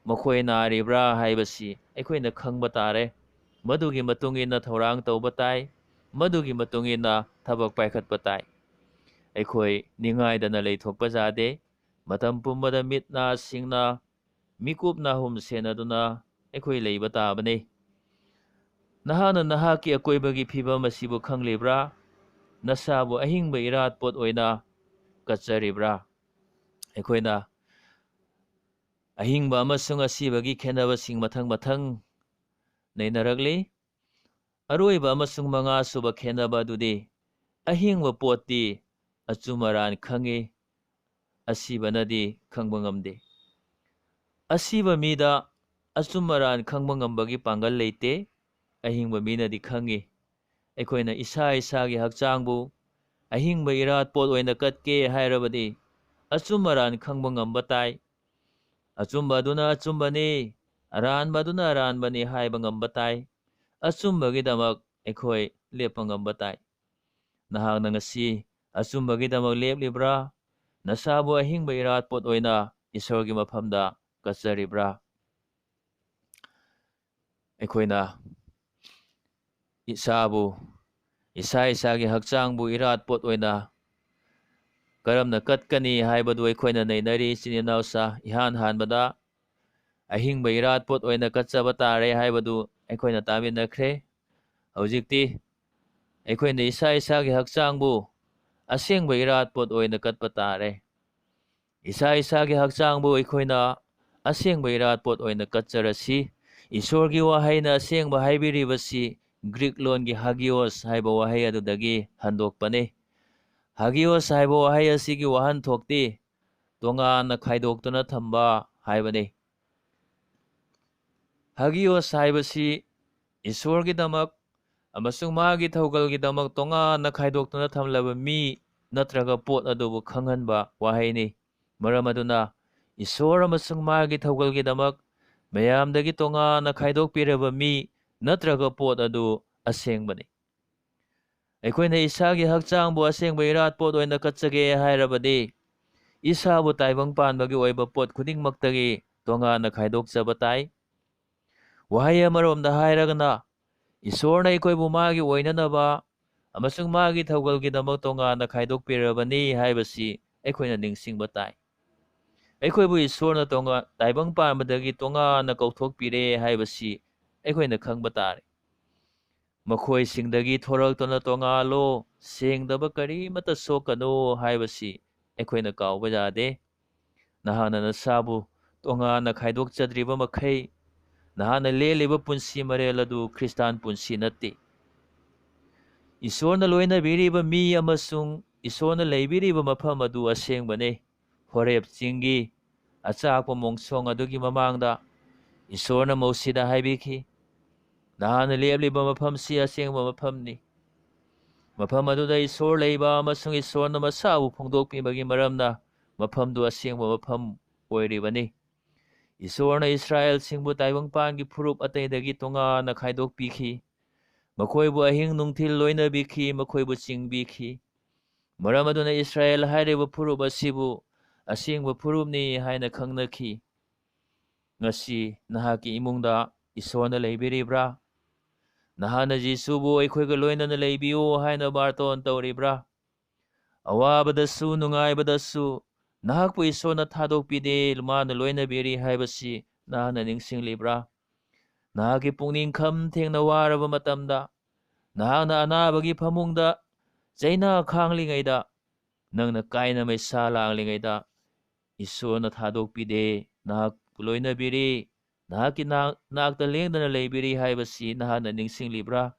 makhoi naribra haibasi aikoina khangba tare. Madugi matungina thorang tauba tai. Madugi matungina thabak paikhatpa tai. Aikoi ningaidana leithokpa jade. Matam pumbada mitna singna mikupna hum senaduna aikoi leiba tabane. Nahana nahaki akoibagi phibam asibu khanglibra. Nasabu ahingba iratpot oina katcharibra. Aikoina ahingba amasung asibagi khenabasing mathang nainaragli. Aroiba amasung mga suba khenaba dudi ahingba poti achumaran khangi. Asiba nadi khangba ngamde. Asiba mida achumaran khangba ngambagi pangal leite. Ahingba minadi khangi. Aikoina isa-isagi hakchangbu ahingba iratpot oina katke hairabadi achumaran khangba ngamba tai. Achumba aduna achumbani, aranba aduna aranbani haiba ngamba tai. ꯑꯆꯨꯝꯕꯒꯤꯗꯃꯛ ꯑꯩꯈꯣꯏ ꯂꯦꯞꯄ ꯉꯝꯕ ꯇꯥꯏ꯫ ꯅꯍꯥꯛꯅ ꯉꯁꯤ ꯑꯆꯨꯝꯕꯒꯤꯗꯃꯛ ꯂꯦꯞꯂꯤꯕ꯭ꯔꯥ? ꯅꯁꯥꯕꯨ ꯑꯍꯤꯡꯕ ꯏꯔꯥꯠꯄꯣꯠ ꯑꯣꯏꯅ ꯏꯁꯣꯔꯒꯤ ꯃꯐꯝꯗ ꯀꯠꯆꯔꯤꯕ꯭ꯔꯥ? ꯑꯩꯈꯣꯏꯅ ꯏꯁꯥꯒꯤ ꯍꯛꯆꯥꯡꯕꯨ ꯏꯔꯥꯠꯄꯣꯠ ꯑꯣꯏꯅ ꯀꯔꯝꯅ ꯀꯠꯀꯅꯤ ꯍꯥꯏꯕꯗꯨ ꯑꯩꯈꯣꯏꯅ ꯅꯩꯅꯔꯤ ꯏꯆꯤꯟ ꯏꯅꯥꯎꯁꯥ꯫ ꯏꯍꯥꯟ ꯍꯥꯟꯕꯗ ꯑꯍꯤꯡꯕ ꯏꯔꯥꯠꯄꯣꯠ ꯑꯣꯏꯅ ꯀꯠꯆꯕ ꯇꯥꯔꯦ ꯍꯥꯏꯕꯗꯨ ꯑꯩꯈꯣꯏꯅ ꯇꯥꯃꯤꯟꯅꯈ꯭ꯔꯦ꯫ ꯍꯧꯖꯤꯛꯇꯤ ꯑꯩꯈꯣꯏꯅ ꯏꯁꯥꯒꯤ ꯍꯛꯆꯥꯡꯕꯨ ꯑꯁꯦꯡꯕ ꯏꯔꯥꯠꯄꯣꯠ ꯑꯣꯏꯅ ꯀꯠꯄ ꯇꯥꯔꯦ꯫ ꯏꯁꯥꯒꯤ ꯍꯛꯆꯥꯡꯕꯨ ꯑꯩꯈꯣꯏꯅ ꯑꯁꯦꯡꯕ ꯏꯔꯥꯠꯄꯣꯠ ꯑꯣꯏꯅ ꯀꯠꯆꯔꯁꯤ꯫ ꯏꯁꯣꯔꯒꯤ ꯋꯥꯍꯩꯅ ꯑꯁꯦꯡꯕ ꯍꯥꯏꯕꯤꯔꯤꯕꯁꯤ ꯒ꯭ꯔꯤꯛ ꯂꯣꯟꯒꯤ ꯍꯥꯒꯤꯑꯣꯁ ꯍꯥꯏꯕ ꯋꯥꯍꯩ ꯑꯗꯨꯗꯒꯤ ꯍꯟꯗꯣꯛꯄꯅꯤ꯫ ꯍꯥꯒꯤꯑꯣꯁ ꯍꯥꯏꯕ ꯋꯥꯍꯩ ꯑꯁꯤꯒꯤ ꯋꯥꯍꯟꯊꯣꯛꯇꯤ ꯇꯣꯉꯥꯟꯅ ꯈꯥꯏꯗꯣꯛꯇꯨꯅ ꯊꯝꯕ ꯍꯥꯏꯕꯅꯤ꯫ ꯍꯥꯒꯤꯑꯣꯁ ꯍꯥꯏꯕꯁꯤ ꯏꯁꯣꯔꯒꯤꯗꯃꯛ ꯑꯃꯁꯨꯡ ꯃꯥꯒꯤ ꯊꯧꯒꯜꯒꯤꯗꯃꯛ ꯇꯣꯉꯥꯟꯅ ꯈꯥꯏꯗꯣꯛꯇꯨꯅ ꯊꯝꯂꯕ ꯃꯤ ꯅꯠꯇ꯭ꯔꯒ ꯄꯣꯠ ꯑꯗꯨꯕꯨ ꯈꯪꯍꯟꯕ ꯋꯥꯍꯩꯅꯤ꯫ ꯃꯔꯝ ꯑꯗꯨꯅ ꯏꯁꯣꯔ ꯑꯃꯁꯨꯡ ꯃꯥꯒꯤ ꯊꯧꯒꯜꯒꯤꯗꯃꯛ ꯃꯌꯥꯝꯗꯒꯤ ꯇꯣꯉꯥꯟꯅ ꯈꯥꯏꯗꯣꯛꯄꯤꯔꯕ ꯃꯤ ꯅꯠꯇ꯭ꯔꯒ ꯄꯣꯠ ꯑꯗꯨ ꯑꯁꯦꯡꯕꯅꯤ꯫ ꯑꯩꯈꯣꯏꯅ ꯏꯁꯥꯒꯤ ꯍꯛꯆꯥꯡꯕꯨ ꯑꯁꯦꯡꯕ ꯏꯔꯥꯠꯄꯣꯠ ꯑꯣꯏꯅ ꯀꯠꯆꯒꯦ ꯍꯥꯏꯔꯕꯗꯤ ꯏꯁꯥꯕꯨ ꯇꯥꯏꯕꯪꯄꯥꯟꯕꯒꯤ ꯑꯣꯏꯕ ꯄꯣꯠ ꯈꯨꯗꯤꯡꯃꯛꯇꯒꯤ ꯇꯣꯉꯥꯟꯅ ꯈꯥꯏꯗꯣꯛꯆꯕ ꯇꯥꯏ꯫ ꯋꯥꯍꯩ ꯑꯃꯔꯣꯝꯗ ꯍꯥꯏꯔꯒꯅ ꯏꯁꯣꯔꯅ ꯑꯩꯈꯣꯏꯕꯨ ꯃꯥꯒꯤ ꯑꯣꯏꯅꯅꯕ ꯑꯃꯁꯨꯡ ꯃꯥꯒꯤ ꯊꯧꯒꯜꯒꯤꯗꯃꯛ ꯇꯣꯉꯥꯟꯅ ꯈꯥꯏꯗꯣꯛꯄꯤꯔꯕꯅꯤ ꯍꯥꯏꯕꯁꯤ ꯑꯩꯈꯣꯏꯅ ꯅꯤꯡꯁꯤꯡꯕ ꯇꯥꯏ꯫ ꯑꯩꯈꯣꯏꯕꯨ ꯏꯁꯣꯔꯅ ꯇꯥꯏꯕꯪ ꯄꯥꯟꯕꯗꯒꯤ ꯇꯣꯉꯥꯟꯅ ꯀꯧꯊꯣꯛꯄꯤꯔꯦ ꯍꯥꯏꯕꯁꯤ ꯑꯩꯈꯣꯏꯅ ꯈꯪꯕ ꯇꯥꯔꯦ꯫ ꯃꯈꯣꯏꯁꯤꯡꯗꯒꯤ ꯊꯣꯔꯛꯇꯨꯅ ꯇꯣꯉꯥꯜꯂꯣ, ꯁꯦꯡꯗꯕ ꯀꯔꯤꯃꯠꯇ ꯁꯣꯛꯀꯅꯣ ꯍꯥꯏꯕꯁꯤ ꯑꯩꯈꯣꯏꯅ ꯀꯥꯎꯕ ꯌꯥꯗꯦ꯫ ꯅꯍꯥꯛꯅ ꯅꯁꯥꯕꯨ ꯇꯣꯉꯥꯟꯅ ꯈꯥꯏꯗꯣꯛꯆꯗ꯭ꯔꯤꯕ ꯃꯈꯩ ꯅꯍꯥꯛꯅ ꯂꯦꯜꯂꯤꯕ ꯄꯨꯟꯁꯤ ꯃꯔꯦꯜ ꯑꯗꯨ ꯈ꯭ꯔꯤꯁꯇꯥꯟ ꯄꯨꯟꯁꯤ ꯅꯠꯇꯦ꯫ ꯏꯁꯣꯔꯅ ꯂꯣꯏꯅꯕꯤꯔꯤꯕ ꯃꯤ ꯑꯃꯁꯨꯡ ꯏꯁꯣꯔꯅ ꯂꯩꯕꯤꯔꯤꯕ ꯃꯐꯝ ꯑꯗꯨ ꯑꯁꯦꯡꯕꯅꯤ꯫ ꯍꯣꯔꯦꯞ ꯆꯤꯡꯒꯤ ꯑꯆꯥꯛꯄ ꯃꯣꯡꯁꯣꯡ ꯑꯗꯨꯒꯤ ꯃꯃꯥꯡꯗ ꯏꯁꯣꯔꯅ ꯃꯧꯁꯤꯗ ꯍꯥꯏꯕꯤꯈꯤ, ꯅꯍꯥꯛꯅ ꯂꯦꯞꯂꯤꯕ ꯃꯐꯝꯁꯤ ꯑꯁꯦꯡꯕ ꯃꯐꯝꯅꯤ꯫ ꯃꯐꯝ ꯑꯗꯨꯗ ꯏꯁꯣꯔ ꯂꯩꯕ ꯑꯃꯁꯨꯡ ꯏꯁꯣꯔꯅ ꯃꯁꯥꯕꯨ ꯐꯣꯡꯗꯣꯛꯄꯤꯕꯒꯤ ꯃꯔꯝꯅ ꯃꯐꯝꯗꯨ ꯑꯁꯦꯡꯕ ꯃꯐꯝ ꯑꯣꯏꯔꯤꯕꯅꯤ꯫ ꯏꯁꯣꯔꯅ ꯏꯁ꯭ꯔꯥꯑꯦꯜꯁꯤꯡꯕꯨ ꯇꯥꯏꯕꯪꯄꯥꯟꯒꯤ ꯐꯨꯔꯨꯞ ꯑꯇꯩꯗꯒꯤ ꯇꯣꯉꯥꯟꯅ ꯈꯥꯏꯗꯣꯛꯄꯤꯈꯤ꯫ ꯃꯈꯣꯏꯕꯨ ꯑꯍꯤꯡ ꯅꯨꯡꯊꯤꯜ ꯂꯣꯏꯅꯕꯤꯈꯤ, ꯃꯈꯣꯏꯕꯨ ꯆꯤꯡꯕꯤꯈꯤ꯫ ꯃꯔꯝ ꯑꯗꯨꯅ ꯏꯁ꯭ꯔꯥꯑꯦꯜ ꯍꯥꯏꯔꯤꯕ ꯐꯨꯔꯨꯞ ꯑꯁꯤꯕꯨ ꯑꯁꯦꯡꯕ ꯐꯨꯔꯨꯞꯅꯤ ꯍꯥꯏꯅ ꯈꯪꯅꯈꯤ꯫ ꯉꯁꯤ ꯅꯍꯥꯛꯀꯤ ꯏꯃꯨꯡꯗ ꯏꯁꯣꯔꯅ ꯂꯩꯕꯤꯔꯤꯕ꯭ꯔꯥ? ꯅꯍꯥꯛꯅ ꯖꯤꯁꯨꯕꯨ ꯑꯩꯈꯣꯏꯒ ꯂꯣꯏꯅꯅ ꯂꯩꯕꯤꯌꯨ ꯍꯥꯏꯅ ꯕꯥꯔꯇꯣꯟ ꯇꯧꯔꯤꯕ꯭ꯔꯥ? ꯑꯋꯥꯕꯗꯁꯨ ꯅꯨꯡꯉꯥꯏꯕꯗꯁꯨ ꯅꯍꯥꯛꯄꯨ ꯏꯁꯣꯔꯅ ꯊꯥꯗꯣꯛꯄꯤꯗꯦ, ꯃꯥꯅ ꯂꯣꯏꯅꯕꯤꯔꯤ ꯍꯥꯏꯕꯁꯤ ꯅꯍꯥꯛꯅ ꯅꯤꯡꯁꯤꯡꯂꯤꯕ꯭ꯔꯥ? ꯅꯍꯥꯛꯀꯤ ꯄꯨꯛꯅꯤꯡ ꯈꯝ ꯊꯦꯡꯅ ꯋꯥꯔꯕ ꯃꯇꯝꯗ, ꯅꯍꯥꯛꯅ ꯑꯅꯥꯕꯒꯤ ꯐꯃꯨꯡꯗ ꯆꯩꯅꯥ ꯈꯥꯡꯂꯤꯉꯩꯗ, ꯅꯪꯅ ꯀꯥꯏꯅ ꯃꯩꯁꯥ ꯂꯥꯡꯂꯤꯉꯩꯗ ꯏꯁꯣꯔꯅ ꯊꯥꯗꯣꯛꯄꯤꯗꯦ, ꯅꯍꯥꯛꯄꯨ ꯂꯣꯏꯅꯕꯤꯔꯤ, ꯅꯍꯥꯛꯀꯤ ꯅꯥꯛꯇ ꯂꯦꯡꯗꯅ ꯂꯩꯕꯤꯔꯤ ꯍꯥꯏꯕꯁꯤ ꯅꯍꯥꯛꯅ ꯅꯤꯡꯁꯤꯡꯂꯤꯕ꯭ꯔꯥ?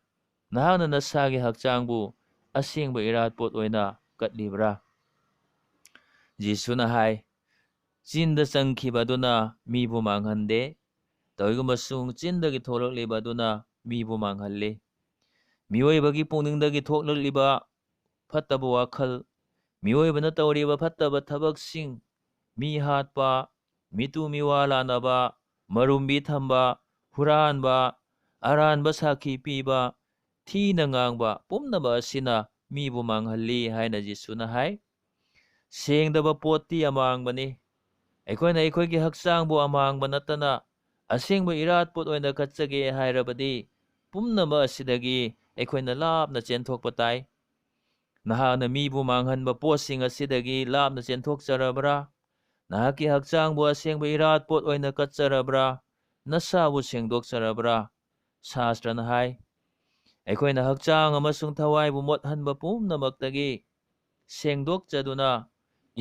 ꯅꯍꯥꯛꯅ ꯅꯁꯥꯒꯤ ꯍꯛꯆꯥꯡꯕꯨ ꯑꯁꯦꯡꯕ ꯏꯔꯥꯠꯄꯣꯠ ꯑꯣꯏꯅ ꯀꯠꯂꯤꯕ꯭ꯔꯥ? ꯖꯤꯁꯨꯅ ꯍꯥꯏ, ꯆꯤꯟꯗ ꯆꯪꯈꯤꯕ ꯑꯗꯨꯅ ꯃꯤꯕꯨ ꯃꯥꯡꯍꯟꯗꯦ, ꯇꯧꯏꯒꯨꯝꯕꯁꯨꯡ ꯆꯤꯟꯗꯒꯤ ꯊꯣꯛꯂꯛꯂꯤꯕ ꯑꯗꯨꯅ ꯃꯤꯕꯨ ꯃꯥꯡꯍꯜꯂꯤ꯫ ꯃꯤꯑꯣꯏꯕꯒꯤ ꯄꯨꯛꯅꯤꯡꯗꯒꯤ ꯊꯣꯛꯂꯛꯂꯤꯕ ꯐꯠꯇꯕ ꯋꯥꯈꯜ, ꯃꯤꯑꯣꯏꯕꯅ ꯇꯧꯔꯤꯕ ꯐꯠꯇꯕ ꯊꯕꯛꯁꯤꯡ, ꯃꯤ ꯍꯥꯠꯄ, ꯃꯤꯇꯨ ꯃꯤꯋꯥ ꯂꯥꯟꯅꯕ, ꯃꯔꯨꯝꯕꯤ ꯊꯝꯕ, ꯍꯨꯔꯥꯟꯕ, ꯑꯔꯥꯟꯕ ꯁꯥꯈꯤ ꯄꯤꯕ, ꯊꯤꯅ ꯉꯥꯡꯕ, ꯄꯨꯝꯅꯃꯛ ꯑꯁꯤꯅ ꯃꯤꯕꯨ ꯃꯥꯡꯍꯜꯂꯤ ꯍꯥꯏꯅ ꯖꯤꯁꯨꯅ ꯍꯥꯏ꯫ ꯁꯦꯡꯗꯕ ꯄꯣꯠꯇꯤ ꯑꯃꯥꯡꯕꯅꯤ꯫ ꯑꯩꯈꯣꯏꯅ ꯑꯩꯈꯣꯏꯒꯤ ꯍꯛꯆꯥꯡꯕꯨ ꯑꯃꯥꯡꯕ ꯅꯠꯇꯅ ꯑꯁꯦꯡꯕ ꯏꯔꯥꯠꯄꯣꯠ ꯑꯣꯏꯅ ꯀꯠꯆꯒꯦ ꯍꯥꯏꯔꯕꯗꯤ ꯄꯨꯝꯅꯃꯛ ꯑꯁꯤꯗꯒꯤ ꯑꯩꯈꯣꯏꯅ ꯂꯥꯞꯅ ꯆꯦꯟꯊꯣꯛꯄ ꯇꯥꯏ꯫ ꯅꯍꯥꯛꯅ ꯃꯤꯕꯨ ꯃꯥꯡꯍꯟꯕ ꯄꯣꯠꯁꯤꯡ ꯑꯁꯤꯗꯒꯤ ꯂꯥꯞꯅ ꯆꯦꯟꯊꯣꯛꯆꯔꯕ꯭ꯔꯥ? ꯅꯍꯥꯛꯀꯤ ꯍꯛꯆꯥꯡꯕꯨ ꯑꯁꯦꯡꯕ ꯏꯔꯥꯠꯄꯣꯠ ꯑꯣꯏꯅ ꯀꯠꯆꯔꯕ꯭ꯔꯥ? ꯅꯁꯥꯕꯨ ꯁꯦꯡꯗꯣꯛꯆꯔꯕ꯭ꯔꯥ? ꯁꯥꯁꯇ꯭ꯔꯅ ꯍꯥꯏ, ꯑꯩꯈꯣꯏꯅ ꯍꯛꯆꯥꯡ ꯑꯃꯁꯨꯡ ꯊꯋꯥꯏꯕꯨ ꯃꯣꯠꯍꯟꯕ ꯄꯨꯝꯅꯃꯛꯇꯒꯤ ꯁꯦꯡꯗꯣꯛꯆꯗꯨꯅ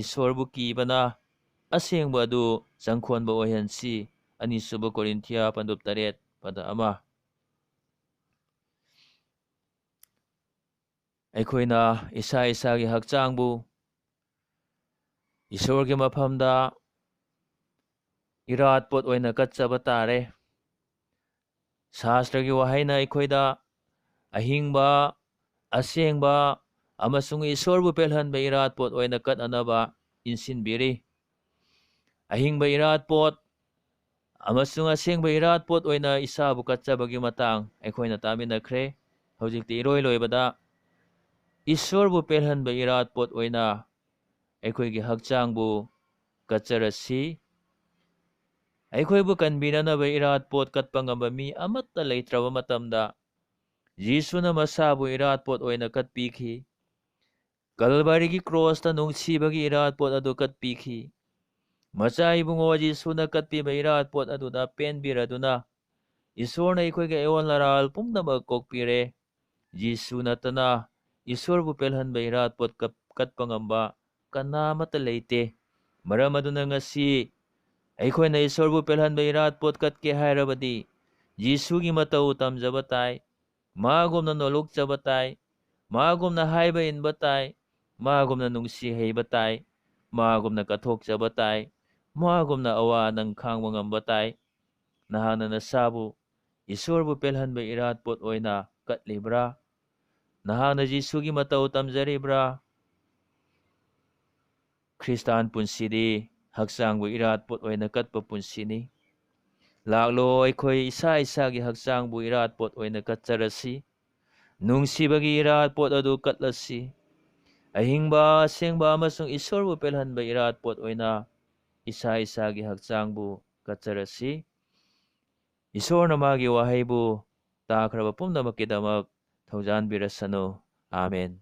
ꯏꯁꯣꯔꯕꯨ ꯀꯤꯕꯅ ꯑꯁꯦꯡꯕ ꯑꯗꯨ ꯆꯪꯈꯣꯟꯕ ꯑꯣꯏꯍꯟꯁꯤ꯫ ꯑꯅꯤꯁꯨꯕ ꯀꯣꯔꯤꯟꯊꯤꯌꯥ 13:1꯫ ꯑꯩꯈꯣꯏꯅ ꯏꯁꯥꯒꯤ ꯍꯛꯆꯥꯡꯕꯨ ꯏꯁꯣꯔꯒꯤ ꯃꯐꯝꯗ ꯏꯔꯥꯠꯄꯣꯠ ꯑꯣꯏꯅ ꯀꯠꯆꯕ ꯇꯥꯔꯦ꯫ ꯁꯥꯁꯇ꯭ꯔꯒꯤ ꯋꯥꯍꯩꯅ ꯑꯩꯈꯣꯏꯗ ꯑꯍꯤꯡꯕ, ꯑꯁꯦꯡꯕ ꯑꯃꯁꯨꯡ ꯏꯁꯣꯔꯕꯨ ꯄꯦꯜꯍꯟꯕ ꯏꯔꯥꯠꯄꯣꯠ ꯑꯣꯏꯅ ꯀꯠꯅꯅꯕ ꯏꯟꯁꯤꯟꯕꯤꯔꯤ꯫ ꯑꯍꯤꯡꯕ ꯏꯔꯥꯠꯄꯣꯠ ꯑꯃꯁꯨꯡ ꯑꯁꯦꯡꯕ ꯏꯔꯥꯠꯄꯣꯠ ꯑꯣꯏꯅ ꯏꯁꯥꯕꯨ ꯀꯠꯆꯕꯒꯤ ꯃꯇꯥꯡ ꯑꯩꯈꯣꯏꯅ ꯇꯥꯃꯤꯟꯅꯈ꯭ꯔꯦ꯫ ꯍꯧꯖꯤꯛꯇꯤ ꯏꯔꯣꯏ ꯂꯣꯏꯕꯗ ꯏꯁꯣꯔꯕꯨ ꯄꯦꯜꯍꯟꯕ ꯏꯔꯥꯠꯄꯣꯠ ꯑꯣꯏꯅ ꯑꯩꯈꯣꯏꯒꯤ ꯍꯛꯆꯥꯡꯕꯨ ꯀꯠꯆꯔꯁꯤ꯫ ꯑꯩꯈꯣꯏꯕꯨ ꯀꯟꯕꯤꯅꯅꯕ ꯏꯔꯥꯠꯄꯣꯠ ꯀꯠꯄ ꯉꯝꯕ ꯃꯤ ꯑꯃꯠꯇ ꯂꯩꯇ꯭ꯔꯕ ꯃꯇꯝꯗ ꯖꯤꯁꯨꯅ ꯃꯁꯥꯕꯨ ꯏꯔꯥꯠꯄꯣꯠ ꯑꯣꯏꯅ ꯀꯠꯄꯤꯈꯤ꯫ ꯀꯜꯚꯔꯤꯒꯤ ꯀ꯭ꯔꯣꯁꯇ ꯅꯨꯡꯁꯤꯕꯒꯤ ꯏꯔꯥꯠꯄꯣꯠ ꯑꯗꯨ ꯀꯠꯄꯤꯈꯤ꯫ ꯃꯆꯥ ꯏꯕꯨꯡꯉꯣ ꯖꯤꯁꯨꯅ ꯀꯠꯄꯤꯕ ꯏꯔꯥꯠꯄꯣꯠ ꯑꯗꯨꯗ ꯄꯦꯟꯕꯤꯔꯗꯨꯅ ꯏꯁꯣꯔꯅ ꯑꯩꯈꯣꯏꯒꯤ ꯑꯑꯣꯟ ꯂꯔꯥꯜ ꯄꯨꯝꯅꯃꯛ ꯀꯣꯛꯄꯤꯔꯦ꯫ ꯖꯤꯁꯨ ꯅꯠꯇꯅ ꯏꯁꯣꯔꯕꯨ ꯄꯦꯜꯍꯟꯕ ꯏꯔꯥꯠꯄꯣꯠ ꯀꯠꯄ ꯉꯝꯕ ꯀꯅꯥꯃꯠꯇ ꯂꯩꯇꯦ꯫ ꯃꯔꯝ ꯑꯗꯨꯅ ꯉꯁꯤ ꯑꯩꯈꯣꯏꯅ ꯏꯁꯣꯔꯕꯨ ꯄꯦꯜꯍꯟꯕ ꯏꯔꯥꯠꯄꯣꯠ ꯀꯠꯀꯦ ꯍꯥꯏꯔꯕꯗꯤ ꯖꯤꯁꯨꯒꯤ ꯃꯇꯧ ꯇꯝꯖꯕ ꯇꯥꯏ, ꯃꯥꯒꯨꯝꯅ ꯅꯣꯂꯨꯛꯆꯕ ꯇꯥꯏ, ꯃꯥꯒꯨꯝꯅ ꯍꯥꯏꯕ ꯏꯟꯕ ꯇꯥꯏ, ꯃꯥꯒꯨꯝꯅ ꯅꯨꯡꯁꯤ ꯍꯩꯕ ꯇꯥꯏ, ꯃꯥꯒꯨꯝꯅ ꯀꯠꯊꯣꯛꯆꯕ ꯇꯥꯏ, ꯃꯥꯒꯨꯝꯅ ꯑꯋꯥ ꯅꯪ ꯈꯥꯡꯕ ꯉꯝꯕ ꯇꯥꯏ꯫ ꯅꯍꯥꯛꯅ ꯅꯁꯥꯕꯨ ꯏꯁꯣꯔꯕꯨ ꯄꯦꯜꯍꯟꯕ ꯏꯔꯥꯠꯄꯣꯠ ꯑꯣꯏꯅ ꯀꯠꯂꯤꯕ꯭ꯔꯥ? ꯅꯍꯥꯛꯅ ꯖꯤꯁꯨꯒꯤ ꯃꯇꯧ ꯇꯝꯖꯔꯤꯕ꯭ꯔꯥ? ꯈ꯭ꯔꯤꯁꯇꯥꯟ ꯄꯨꯟꯁꯤꯗꯤ ꯍꯛꯆꯥꯡꯕꯨ ꯏꯔꯥꯠꯄꯣꯠ ꯑꯣꯏꯅ ꯀꯠꯄ ꯄꯨꯟꯁꯤꯅꯤ꯫ ꯂꯥꯛꯂꯣ ꯑꯩꯈꯣꯏ ꯏꯁꯥ ꯏꯁꯥꯒꯤ ꯍꯛꯆꯥꯡꯕꯨ ꯏꯔꯥꯠꯄꯣꯠ ꯑꯣꯏꯅ ꯀꯠꯆꯔꯁꯤ꯫ ꯅꯨꯡꯁꯤꯕꯒꯤ ꯏꯔꯥꯠꯄꯣꯠ ꯑꯗꯨ ꯀꯠꯂꯁꯤ꯫ ꯑꯍꯤꯡꯕ, ꯑꯁꯦꯡꯕ ꯑꯃꯁꯨꯡ ꯏꯁꯣꯔꯕꯨ ꯄꯦꯜꯍꯟꯕ ꯏꯔꯥꯠꯄꯣꯠ ꯑꯣꯏꯅ ꯏꯁꯥ ꯏꯁꯥꯒꯤ ꯍꯛꯆꯥꯡꯕꯨ ꯀꯠꯆꯔꯁꯤ꯫ ꯏꯁꯣꯔꯅ ꯃꯥꯒꯤ ꯋꯥꯍꯩꯕꯨ ꯇꯥꯈ꯭ꯔꯕ ꯄꯨꯝꯅꯃꯛꯀꯤꯗꯃꯛ ꯊꯧꯖꯥꯟꯕꯤꯔꯁꯅꯨ꯫ ꯑꯥꯃꯦꯟ꯫